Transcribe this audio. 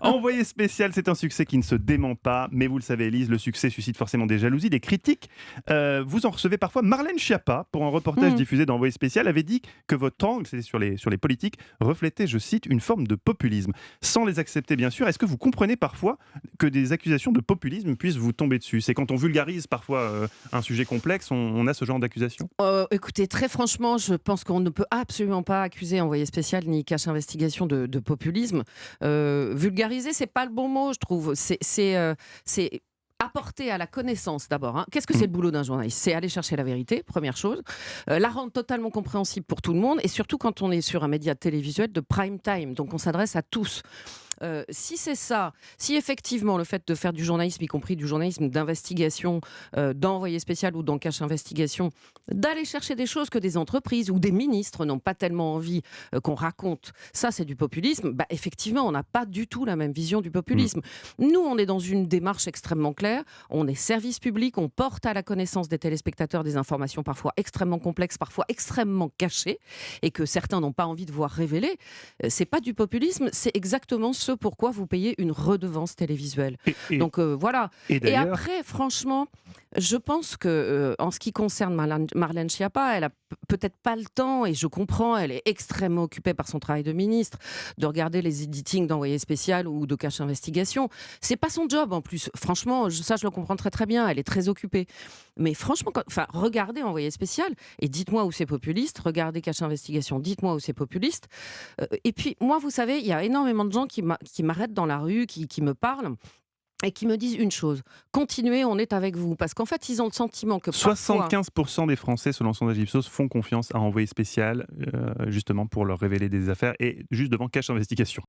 Envoyé spécial, c'est un succès qui ne se dément pas. Mais vous le savez, Élise, le succès suscite forcément des jalousies, des critiques. Vous en recevez parfois. Marlène Schiappa, pour un reportage Mmh. diffusé dans Envoyé spécial, avait dit que votre angle, c'était sur les politiques, reflétait, je cite, une forme de populisme. Sans les accepter, bien sûr, est-ce que vous comprenez parfois que des accusations de populisme puissent vous tomber dessus? C'est quand on vulgarise parfois un sujet complexe, on a ce genre d'accusation? Écoutez, très franchement, je pense qu'on ne peut absolument pas accuser Envoyé spécial ni Cache Investigation de populisme. Vulgariser, c'est pas le bon mot, je trouve. C'est apporter à la connaissance d'abord, hein. Qu'est-ce que c'est Mm. le boulot d'un journaliste? C'est aller chercher la vérité, première chose, la rendre totalement compréhensible pour tout le monde et surtout quand on est sur un média télévisuel de prime time, donc on s'adresse à tous. Si c'est ça, si effectivement le fait de faire du journalisme, y compris du journalisme d'investigation, d'envoyé spécial ou dans Cache Investigation, d'aller chercher des choses que des entreprises ou des ministres n'ont pas tellement envie qu'on raconte, ça c'est du populisme, bah, effectivement on n'a pas du tout la même vision du Mm. populisme. Nous on est dans une démarche extrêmement claire, on est service public, on porte à la connaissance des téléspectateurs des informations parfois extrêmement complexes, parfois extrêmement cachées et que certains n'ont pas envie de voir révéler. C'est pas du populisme, c'est exactement ce pourquoi vous payez une redevance télévisuelle. Et, et- Donc voilà. et Et d'ailleurs, après, franchement, je pense que en ce qui concerne Marlène Schiappa, elle a peut-être pas le temps, et je comprends, elle est extrêmement occupée par son travail de ministre, de regarder les editings d'envoyé spécial ou de Cache Investigation. C'est pas son job en plus. Franchement, ça je le comprends très très bien, elle est très occupée. Mais franchement, regardez envoyé spécial et dites-moi où c'est populiste, regardez Cache Investigation, dites-moi où c'est populiste. Et puis, moi, vous savez, il y a énormément de gens qui m'arrêtent dans la rue, qui me parlent et qui me disent une chose: continuez, on est avec vous. Parce qu'en fait, ils ont le sentiment que parfois, 75% des Français, selon le sondage Ipsos, font confiance à Envoyé spécial, justement pour leur révéler des affaires, et juste devant Cache Investigation.